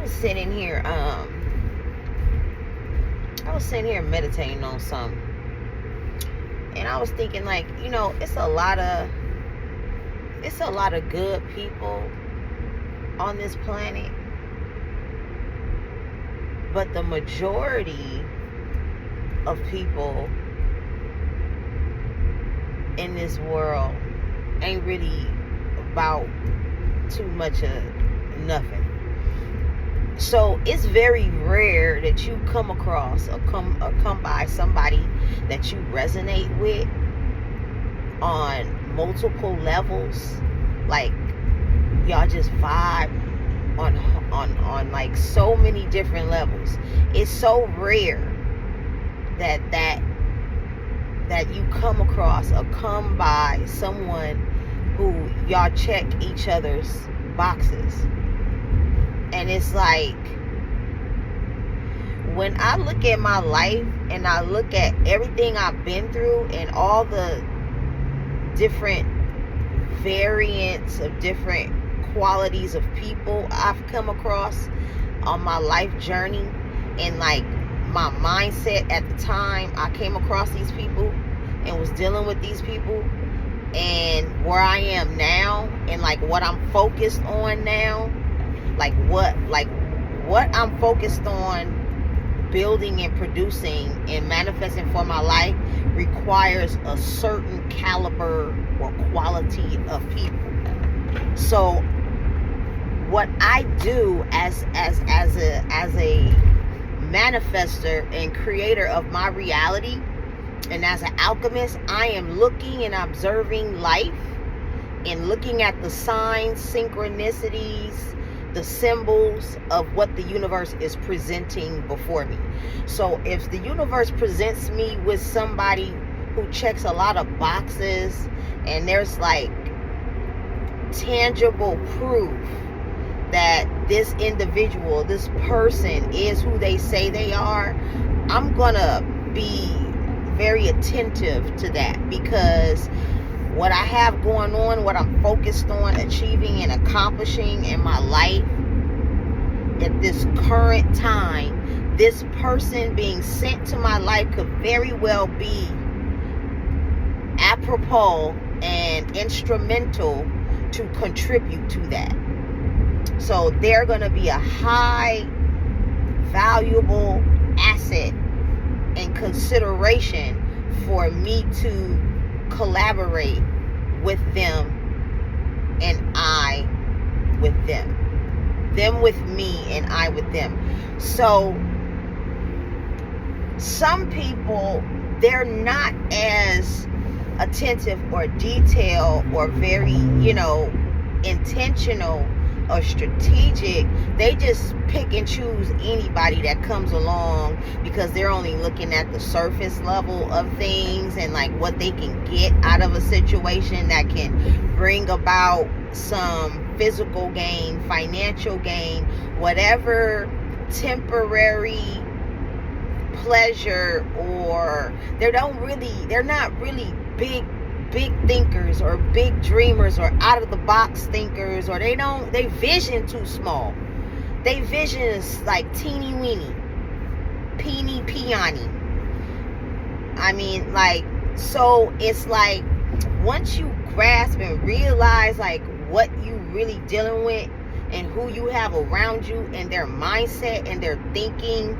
was sitting here, meditating on something. And I was thinking, like, it's a lot of good people on this planet. But the majority of people in this world ain't really about too much of nothing. So it's very rare that you come across or come by somebody that you resonate with on multiple levels. Like, y'all just vibe on like so many different levels. It's so rare that you come across or come by someone who y'all check each other's boxes. And it's like, when I look at my life and I look at everything I've been through and all the different variants of different qualities of people I've come across on my life journey, and like my mindset at the time I came across these people and was dealing with these people, and where I am now, and like what I'm focused on now, like what I'm focused on building and producing and manifesting for my life requires a certain caliber or quality of people. So what I do as a manifester and creator of my reality, and as an alchemist, I am looking and observing life and looking at the signs, synchronicities, the symbols of what the universe is presenting before me. So if the universe presents me with somebody who checks a lot of boxes, and there's like tangible proof that this individual, this person is who they say they are, I'm gonna be very attentive to that, because what I have going on, what I'm focused on achieving and accomplishing in my life at this current time, this person being sent to my life could very well be apropos and instrumental to contribute to that. So they're going to be a high valuable asset and consideration for me to collaborate with them and I with them with me and I with them. So some people, they're not as attentive or detailed or very intentional or strategic. They just pick and choose anybody that comes along because they're only looking at the surface level of things and like what they can get out of a situation that can bring about some physical gain, financial gain, whatever temporary pleasure, or they're not really big thinkers or big dreamers or out of the box thinkers, or they vision too small. They vision is like teeny weeny, peeny peony. I mean, like, so it's like once you grasp and realize like what you really dealing with and who you have around you and their mindset and their thinking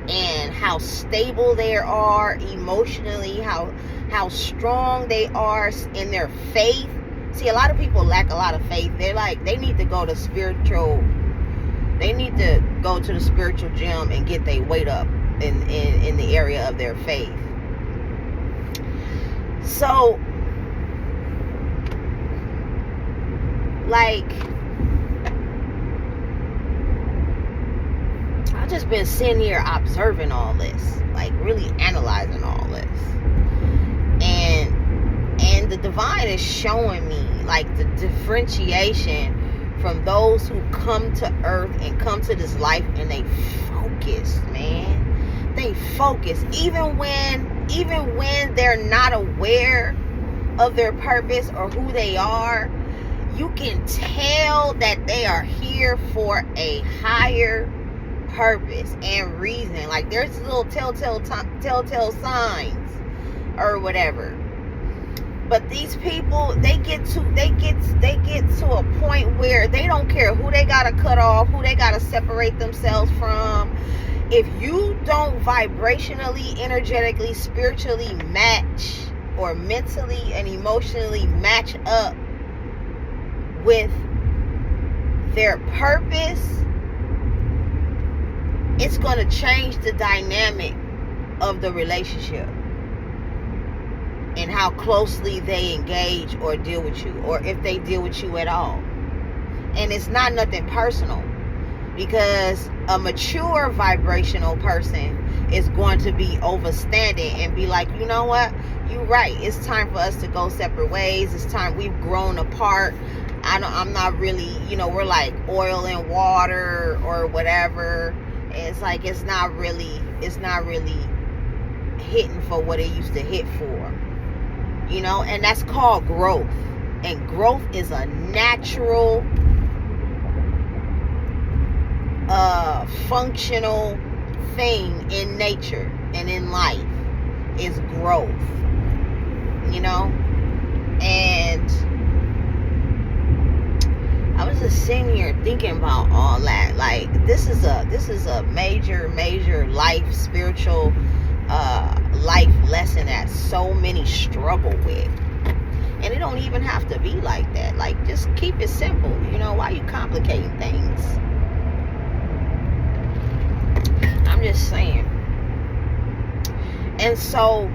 and how stable they are emotionally, how strong they are in their faith. See, a lot of people lack a lot of faith. They're like, they need to go to the spiritual gym and get their weight up in the area of their faith. So like, I've just been sitting here observing all this, like really analyzing all this. And the divine is showing me like the differentiation from those who come to earth and come to this life and they focus, man. They focus even when they're not aware of their purpose or who they are. You can tell that they are here for a higher purpose and reason. Like, there's little telltale signs or whatever. But these people, they get to a point where they don't care who they gotta cut off, who they gotta separate themselves from. If you don't vibrationally, energetically, spiritually match, or mentally and emotionally match up with their purpose, it's going to change the dynamic of the relationship and how closely they engage or deal with you, or if they deal with you at all. And it's not nothing personal, because a mature vibrational person is going to be overstanding and be like, you know what, you're right, it's time for us to go separate ways. It's time, we've grown apart. I'm not really, we're like oil and water or whatever. It's like, it's not really hitting for what it used to hit for, and that's called growth. And growth is a natural, functional thing in nature and in life, is growth, and I was just sitting here thinking about all that. Like, this is a major life, spiritual life lesson that so many struggle with. And it don't even have to be like that. Like, just keep it simple. Why are you complicating things? I'm just saying. And so,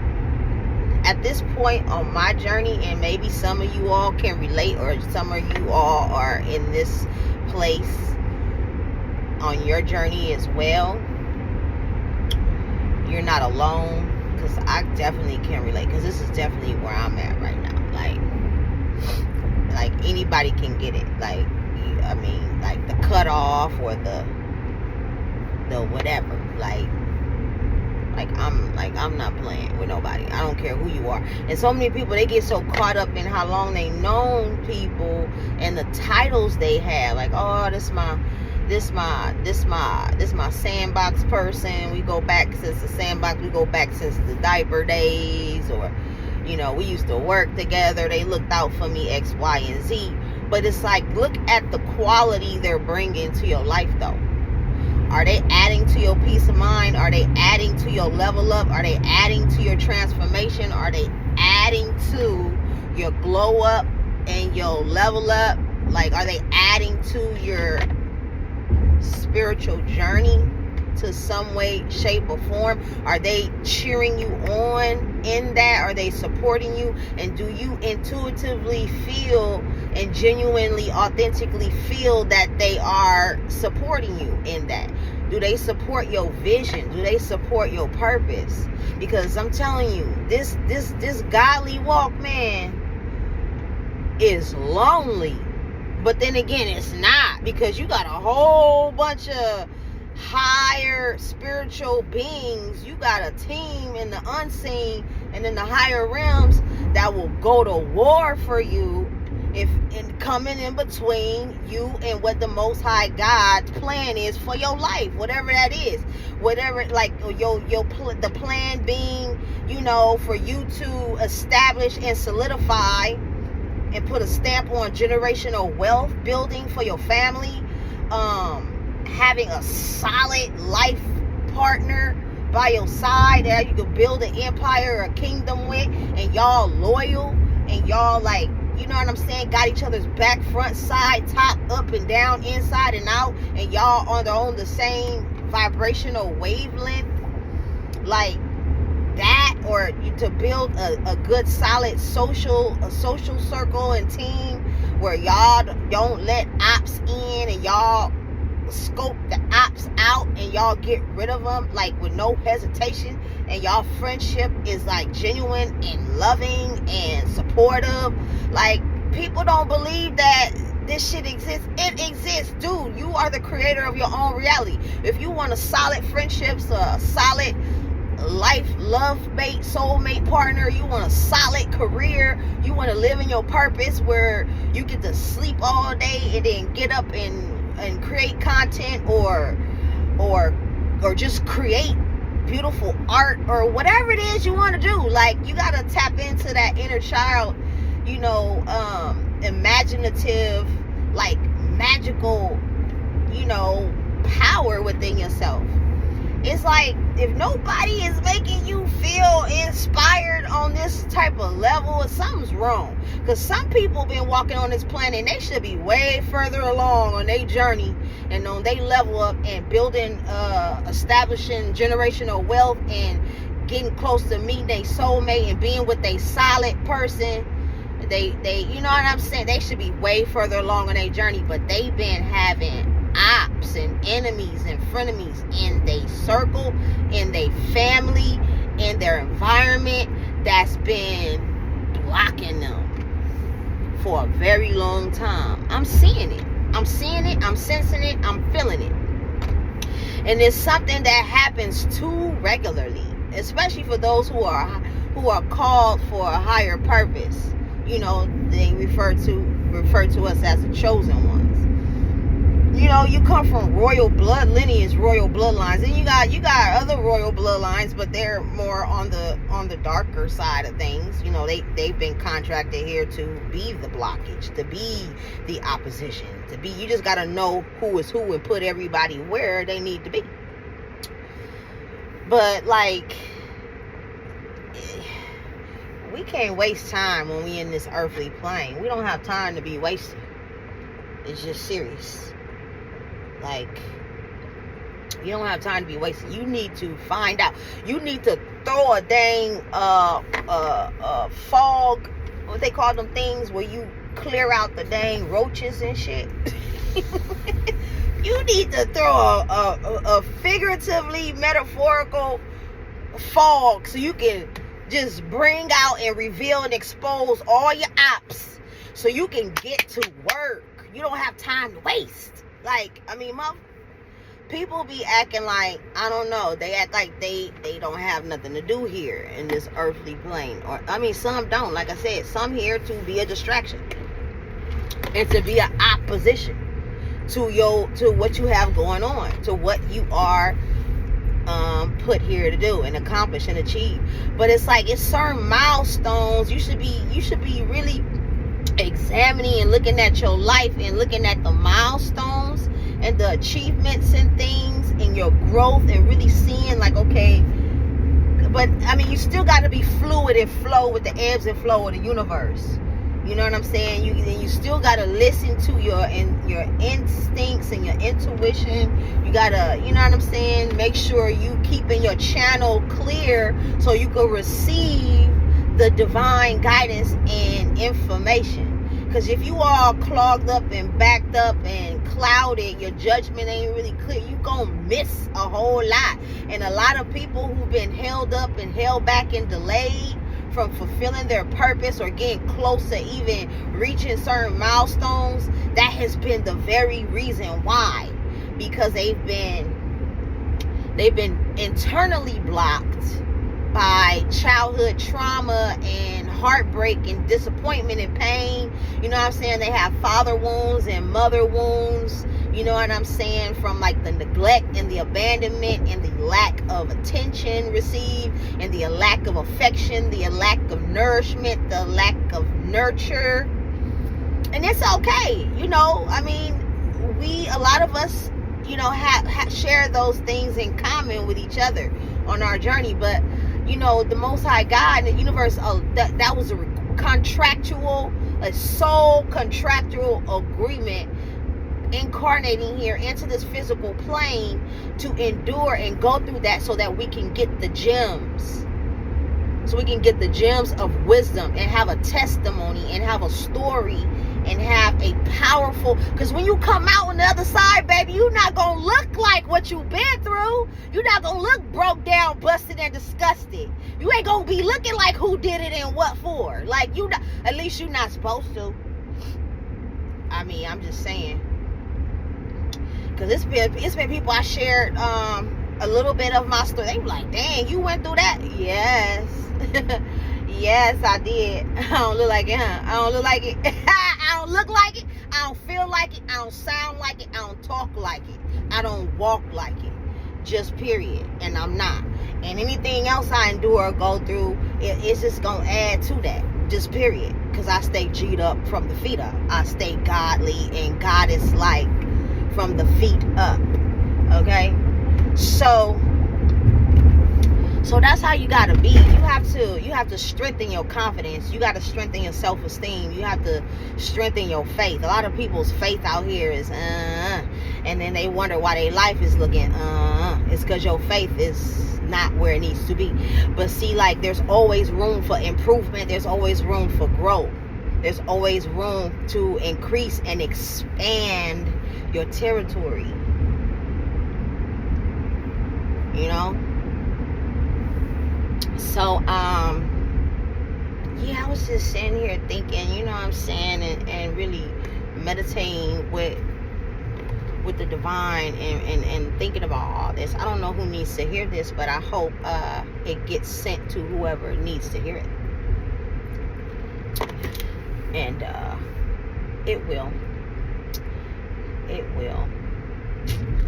at this point on my journey, and maybe some of you all can relate, or some of you all are in this place on your journey as well, you're not alone, because I definitely can relate, because this is definitely where I'm at right now. Like anybody can get it. Like the cutoff or the whatever. I'm not playing with nobody. I don't care who you are. And so many people, they get so caught up in how long they known people and the titles they have. Like, oh, this my sandbox person. We go back since the sandbox. We go back since the diaper days, or we used to work together. They looked out for me, X, Y, and Z. But it's like, look at the quality they're bringing to your life, though. Are they adding to your peace of mind? Are they adding to your level up? Are they adding to your transformation? Are they adding to your glow up and your level up? Like, are they adding to your spiritual journey to some way, shape, or form? Are they cheering you on in that? Are they supporting you? And do you intuitively feel and genuinely, authentically feel that they are supporting you in that? Do they support your vision? Do they support your purpose? Because I'm telling you, this godly walk, man, is lonely. But then again, it's not, because you got a whole bunch of higher spiritual beings. You got a team in the unseen and in the higher realms that will go to war for you, and coming in between you and what the Most High God's plan is for your life, whatever that is. Whatever, like, the plan being, for you to establish and solidify and put a stamp on generational wealth building for your family, having a solid life partner by your side that you can build an empire or a kingdom with, and y'all loyal, and y'all, like, you know what I'm saying, got each other's back, front, side, top, up and down, inside and out, and y'all are on the same vibrational wavelength, like that. Or to build a good solid social circle and team where y'all don't let ops in, and y'all scope the ops out, and y'all get rid of them like with no hesitation, and y'all friendship is like genuine and loving and supportive. Like, people don't believe that this shit exists. It exists, dude. You are the creator of your own reality. If you want a solid friendships, a solid life, love mate, soulmate partner, you want a solid career, you want to live in your purpose where you get to sleep all day and then get up and create content, or or just create beautiful art or whatever it is you want to do. Like, you got to tap into that inner child, imaginative, like magical, power within yourself. It's like, if nobody is making you feel inspired on this type of level, something's wrong. Because some people been walking on this planet and they should be way further along on their journey and on their level up and building, establishing generational wealth and getting close to meeting their soulmate and being with a solid person. They you know what I'm saying? They should be way further along on their journey, but they've been having ops and enemies and frenemies in their circle, in their family, in their environment that's been blocking them for a very long time. I'm seeing it. I'm sensing it, I'm feeling it. And it's something that happens too regularly, especially for those who are called for a higher purpose. They refer to us as the chosen ones. You come from royal blood lineage, royal bloodlines, and you got other royal bloodlines, but they're more on the darker side of things. They've been contracted here to be the blockage, to be the opposition, you just got to know who is who and put everybody where they need to be. But like, we can't waste time when we in this earthly plane. We don't have time to be wasted. It's just serious. Like, you don't have time to be wasted. You need to find out. You need to throw a dang fog, what they call them things where you clear out the dang roaches and shit. You need to throw a figuratively metaphorical fog so you can just bring out and reveal and expose all your ops so you can get to work. You don't have time to waste. Like, people be acting like, I don't know, they act like they don't have nothing to do here in this earthly plane. Or some don't. Like I said, some here to be a distraction and to be an opposition to what you have going on, to what you are put here to do and accomplish and achieve. But it's like, it's certain milestones you should be really examining and looking at your life and looking at the milestones and the achievements and things and your growth and really seeing like, okay, but you still got to be fluid and flow with the ebbs and flow of the universe. You know what I'm saying? You still got to listen to your instincts and your intuition. You got to, you know what I'm saying? Make sure you keeping your channel clear so you can receive the divine guidance and information. Because if you all clogged up and backed up and clouded, your judgment ain't really clear, you gonna miss a whole lot. And a lot of people who've been held up and held back and delayed from fulfilling their purpose or getting close to even reaching certain milestones, that has been the very reason why. Because they've been internally blocked by childhood trauma and heartbreak and disappointment and pain. You know what I'm saying? They have father wounds and mother wounds. You know what I'm saying? From like the neglect and the abandonment and the lack of attention received and the lack of affection, the lack of nourishment, the lack of nurture. And it's okay. A lot of us, have share those things in common with each other on our journey. But the Most High God and the universe, that was a soul contractual agreement incarnating here into this physical plane to endure and go through that so that we can get the gems. So we can get the gems of wisdom and have a testimony and have a story and have a powerful, because when you come out on the other side, baby, you're not gonna look like what you've been through. You're not gonna look broke down, busted, and disgusted. You ain't gonna be looking like who did it and what for. Like, at least you're not supposed to. I'm just saying, because it's been people I shared a little bit of my story. They were like, dang, you went through that? Yes. Yes, I did. I don't look like it, huh? I don't look like it. I don't look like it. I don't feel like it. I don't sound like it. I don't talk like it. I don't walk like it. just period. And I'm not. And anything else I endure or go through, it's just gonna add to that, just period. Because I stay G'd up from the feet up. I stay godly and goddess-like from the feet up. Okay? So that's how you gotta be. You have to strengthen your confidence. You gotta strengthen your self-esteem. You have to strengthen your faith. A lot of people's faith out here is and then they wonder why their life is looking it's because your faith is not where it needs to be. But see, like, there's always room for improvement. There's always room for growth. There's always room to increase and expand your territory. You know? So, yeah, I was just sitting here thinking, you know what I'm saying, and really meditating with the divine and thinking about all this. I don't know who needs to hear this, but I hope it gets sent to whoever needs to hear it. And it will. It will.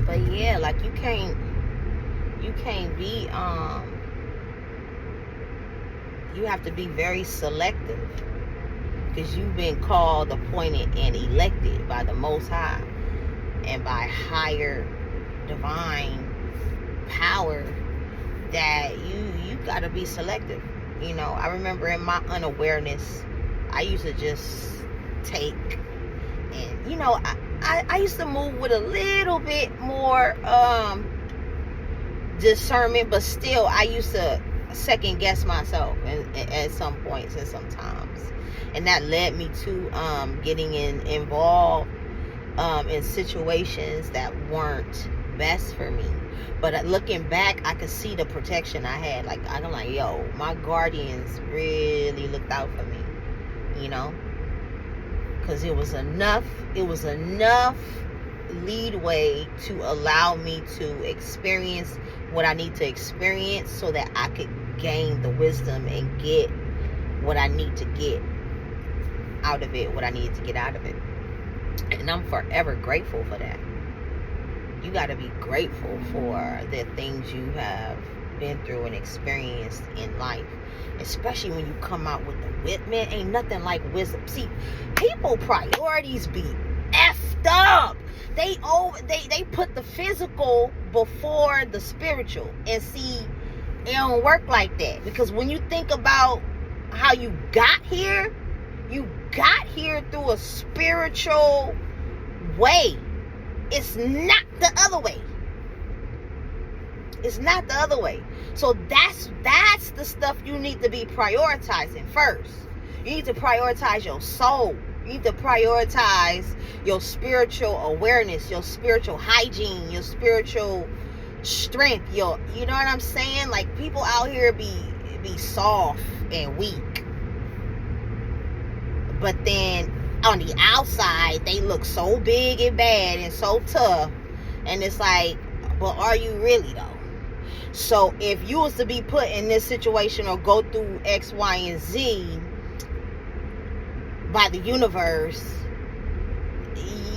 But yeah, like, you can't be you have to be very selective, because you've been called, appointed, and elected by the Most High and by higher divine power, that you got to be selective. You know, I remember in my unawareness, I used to just take, and you know, I used to move with a little bit more discernment, but still I used to second guess myself at some points and sometimes, and that led me to getting involved in situations that weren't best for me. But looking back, I could see the protection I had. Like, I'm like, yo, my guardians really looked out for me, you know, because it was enough leadway to allow me to experience what I need to experience, so that I could gain the wisdom and get what I need to get out of it, what I needed to get out of it. And I'm forever grateful for that. You got to be grateful for the things you have been through and experienced in life, especially when you come out with the wit. Man, ain't nothing like wisdom. See, people priorities be effed up. They put the physical before the spiritual, and see, it don't work like that. Because when you think about how you got here through a spiritual way. It's not the other way. It's not the other way. So that's the stuff you need to be prioritizing first. You need to prioritize your soul. You need to prioritize your spiritual awareness, your spiritual hygiene, your spiritual strength. You know what I'm saying? Like, people out here be soft and weak, but then on the outside they look so big and bad and so tough, and it's like, but are you really though? So if you was to be put in this situation or go through X, Y, and Z by the universe,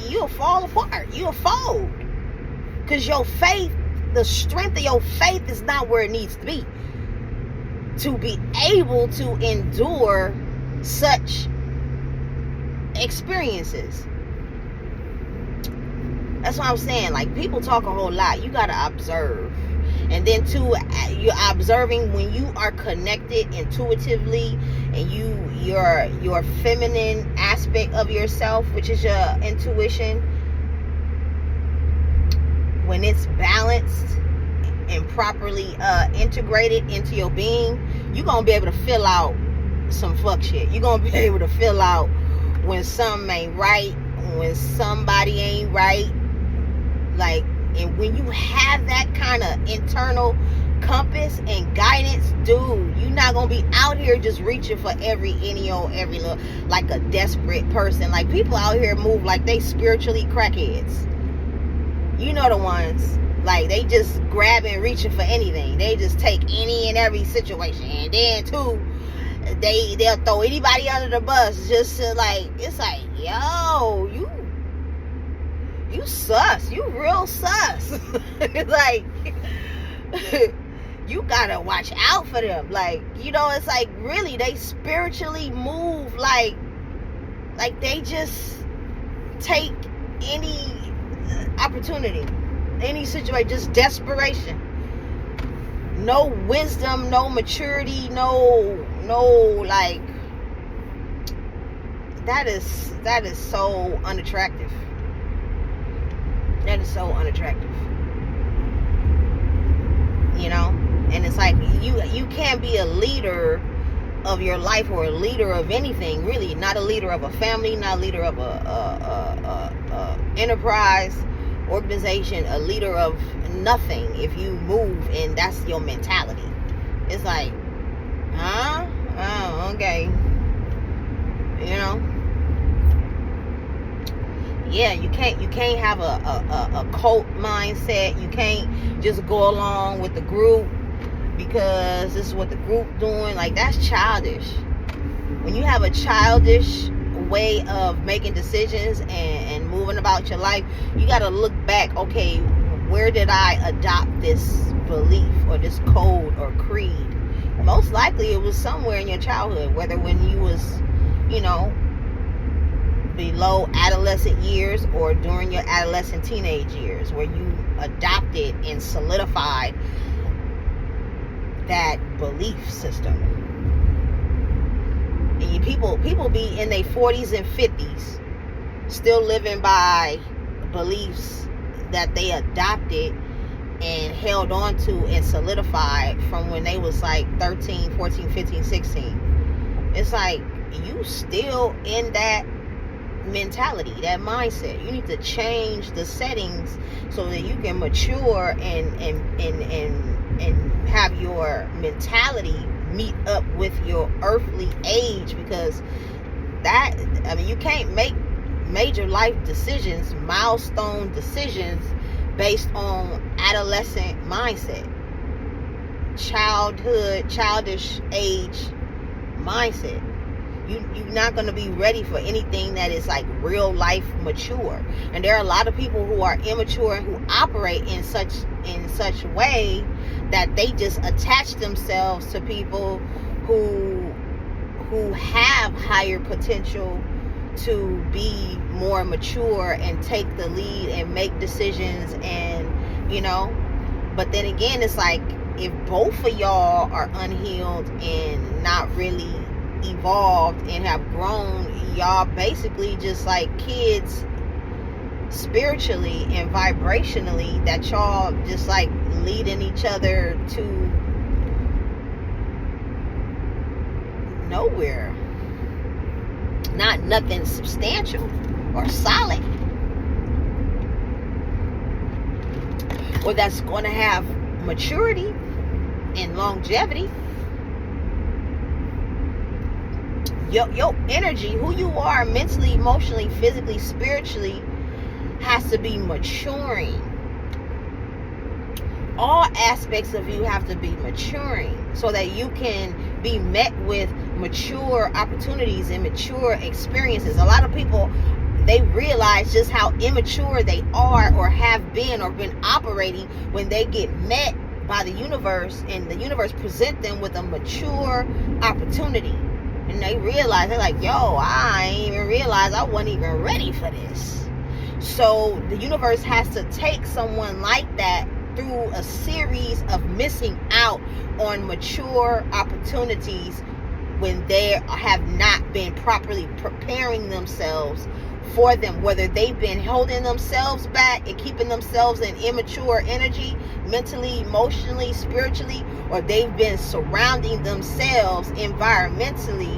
you'll fall apart. You'll fold. Because your faith, the strength of your faith is not where it needs to be able to endure such experiences. That's what I'm saying. Like, people talk a whole lot. You got to observe. And then too, you're observing when you are connected intuitively, and your feminine aspect of yourself, which is your intuition, when it's balanced and properly integrated into your being, you're gonna be able to fill out some fuck shit. You're gonna be able to fill out when something ain't right, when somebody ain't right. Like, and when you have that kind of internal compass and guidance, dude, you're not gonna be out here just reaching for every little, like a desperate person. Like, people out here move like they spiritually crackheads. You know the ones, like, they just grabbing and reaching for anything. They just take any and every situation, and then too, they'll throw anybody under the bus just to, like, it's like, yo, you sus. You real sus. Like, you gotta watch out for them. Like, you know, it's like, really, they spiritually move like they just take any opportunity, any situation, just desperation. No wisdom, no maturity, no, like, that is so unattractive. That is so unattractive. You know? And it's like, you can't be a leader of your life or a leader of anything, really. Not a leader of a family, not a leader of a enterprise, organization, a leader of nothing if you move and that's your mentality. It's like, huh? Oh, okay. You know? Yeah, you can't have a cult mindset. You can't just go along with the group because this is what the group doing. Like, that's childish. When you have a childish way of making decisions and moving about your life, you got to look back. Okay, where did I adopt this belief or this code or creed? Most likely it was somewhere in your childhood, whether when you was, you know, below adolescent years or during your adolescent teenage years, where you adopted and solidified that belief system. And people be in their 40s and 50s still living by beliefs that they adopted and held on to and solidified from when they was like 13, 14, 15, 16. It's like, you still in that mentality, that mindset. You need to change the settings so that you can mature and have your mentality meet up with your earthly age, because that, I mean, you can't make major life decisions, milestone decisions, based on adolescent mindset, childish age mindset. You're not going to be ready for anything that is like real life mature. And there are a lot of people who are immature and who operate in such way that they just attach themselves to people who have higher potential to be more mature and take the lead and make decisions, and, you know. But then again, it's like, if both of y'all are unhealed and not really evolved and have grown, y'all basically just like kids spiritually and vibrationally, that y'all just like leading each other to nowhere. Not nothing substantial or solid, or that's going to have maturity and longevity. Your energy, who you are mentally, emotionally, physically, spiritually, has to be maturing. All aspects of you have to be maturing so that you can be met with mature opportunities and mature experiences. A lot of people, they realize just how immature they are or have been or been operating when they get met by the universe, and the universe present them with a mature opportunity. And they realize, they're like, yo, I ain't even realize I wasn't even ready for this. So the universe has to take someone like that through a series of missing out on mature opportunities when they have not been properly preparing themselves for them, whether they've been holding themselves back and keeping themselves in immature energy, mentally, emotionally, spiritually, or they've been surrounding themselves environmentally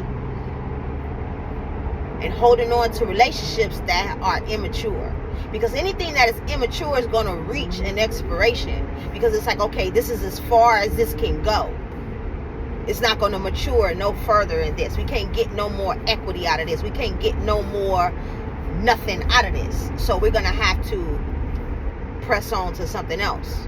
and holding on to relationships that are immature. Because anything that is immature is going to reach an expiration, because it's like, okay, this is as far as this can go. It's not going to mature no further in this. We can't get no more equity out of this. We can't get no more nothing out of this. So we're going to have to press on to something else.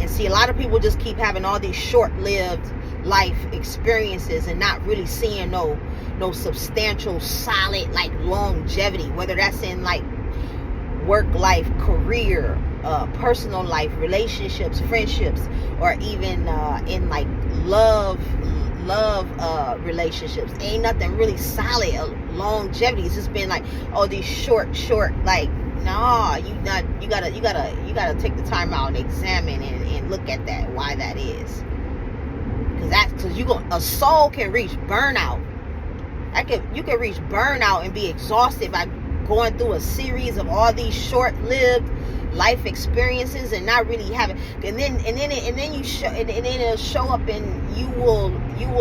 And see, a lot of people just keep having all these short-lived life experiences and not really seeing no substantial, solid, like, longevity, whether that's in like work life, career, personal life, relationships, friendships, or even in like love relationships. Ain't nothing really solid, longevity. It's just been like, oh, these short, like, no, you gotta take the time out and examine and look at that, why that is. Because a soul can reach burnout. You can reach burnout and be exhausted by going through a series of all these short-lived life experiences and not really having. And then it'll show up, and you will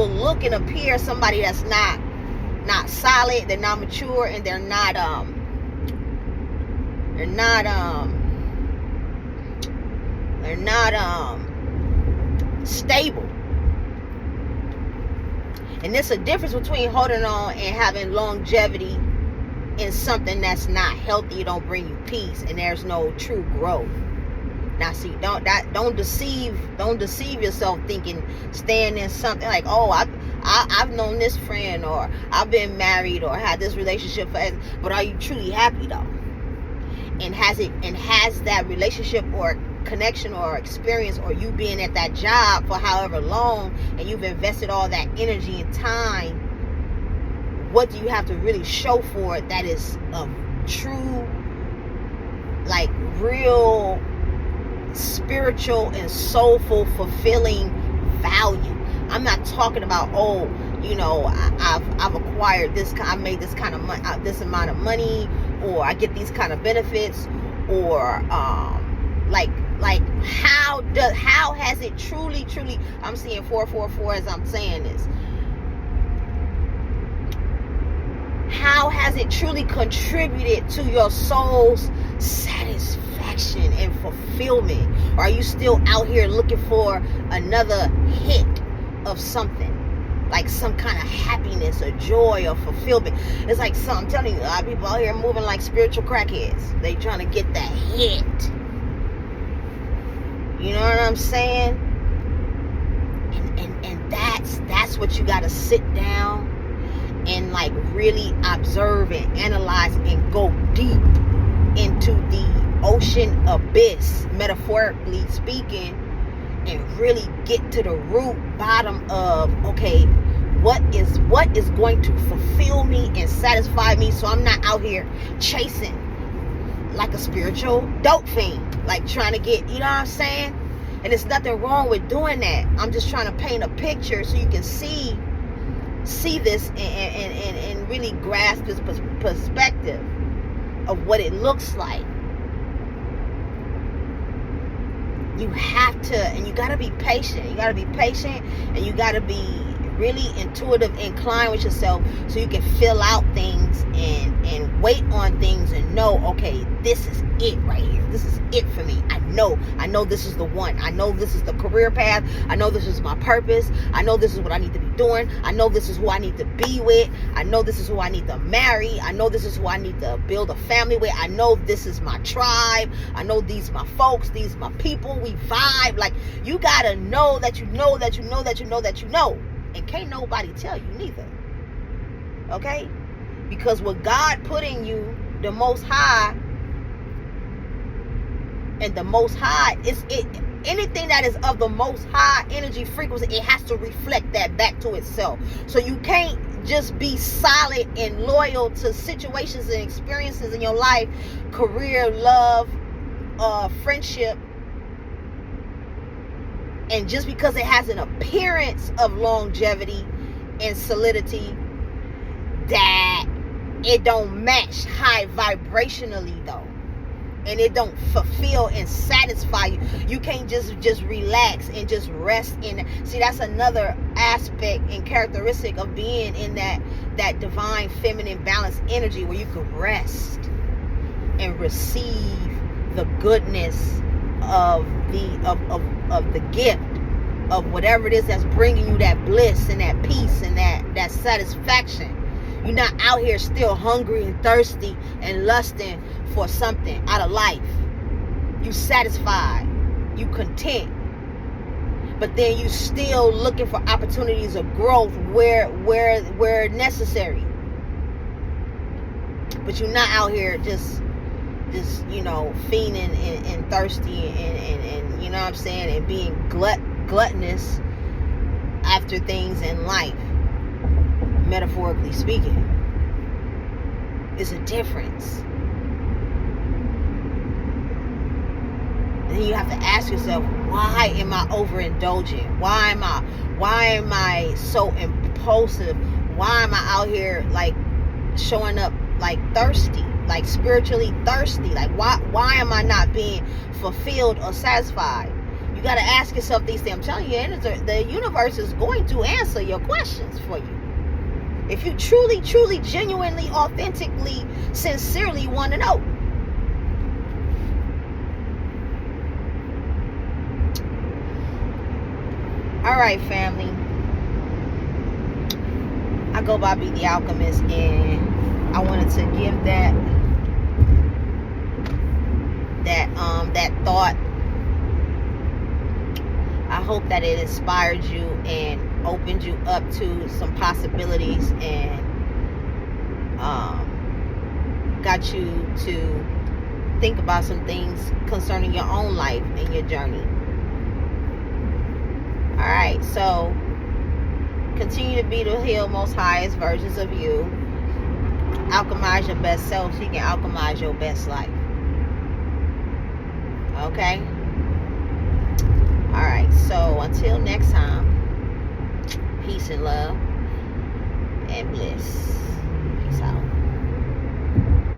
look and appear somebody that's not solid. They're not mature, and they're not stable. And there's a difference between holding on and having longevity in something that's not healthy. It don't bring you peace, and there's no true growth. Now, see, don't deceive yourself thinking staying in something like, oh, I've known this friend, or I've been married, or had this relationship but are you truly happy though? And has that relationship or connection or experience, or you being at that job for however long, and you've invested all that energy and time, what do you have to really show for it that is a true, like, real spiritual and soulful, fulfilling value? I'm not talking about, oh, you know, I've acquired this, I made this kind of money, this amount of money, or I get these kind of benefits, or like how has it truly, I'm seeing 444 as I'm saying this, how has it truly contributed to your soul's satisfaction and fulfillment? Or are you still out here looking for another hit of something, like some kind of happiness or joy or fulfillment? It's like, I'm telling you, a lot of people out here moving like spiritual crackheads. They trying to get that hit. You know what I'm saying? And that's what you got to sit down and like really observe and analyze and go deep into the ocean abyss, metaphorically speaking, and really get to the root bottom of, okay, what is going to fulfill me and satisfy me, so I'm not out here chasing like a spiritual dope fiend, like trying to get, you know what I'm saying? And there's nothing wrong with doing that. I'm just trying to paint a picture so you can see this and really grasp this perspective of what it looks like. You have to, and you got to be patient. You got to be patient, and you got to be really intuitive, inclined with yourself, so you can fill out things and wait on things and know, okay, this is it right here. This is it for me. I know this is the one. I know this is the career path. I know this is my purpose. I know this is what I need to be doing. I know this is who I need to be with. I know this is who I need to marry. I know this is who I need to build a family with. I know this is my tribe. I know these my folks. These my people. We vibe. Like, you gotta know that you know that you know that you know that you know. And can't nobody tell you neither. Okay? Because what God put in you, the Most High, and the Most High is it. Anything that is of the Most High energy frequency, it has to reflect that back to itself. So you can't just be solid and loyal to situations and experiences in your life, career, love, friendship, and just because it has an appearance of longevity and solidity, that it don't match high vibrationally though, and it don't fulfill and satisfy you. You can't just relax and just rest in. See, that's another aspect and characteristic of being in that divine feminine balanced energy, where you can rest and receive the goodness of the gift of whatever it is that's bringing you that bliss and that peace and that satisfaction. You're not out here still hungry and thirsty and lusting for something out of life. You satisfied, you content, but then you still looking for opportunities of growth where necessary. But you're not out here just fiending and thirsty and you know what I'm saying, and being gluttonous after things in life, metaphorically speaking. It's a difference. And you have to ask yourself, why am I overindulgent? Why am I so impulsive? Why am I out here like showing up like thirsty, like spiritually thirsty? Like why am I not being fulfilled or satisfied? You got to ask yourself these things. I'm telling you, the universe is going to answer your questions for you. If you truly, genuinely, authentically, sincerely want to know. All right, family. I go by Be The Alchemist, and I wanted to give that thought. I hope that it inspired you and opened you up to some possibilities, and got you to think about some things concerning your own life and your journey. Alright, so continue to be the heal most highest versions of you. Alchemize your best self so you can alchemize your best life. Okay? Alright, so until next time, peace and love and bliss. Peace out.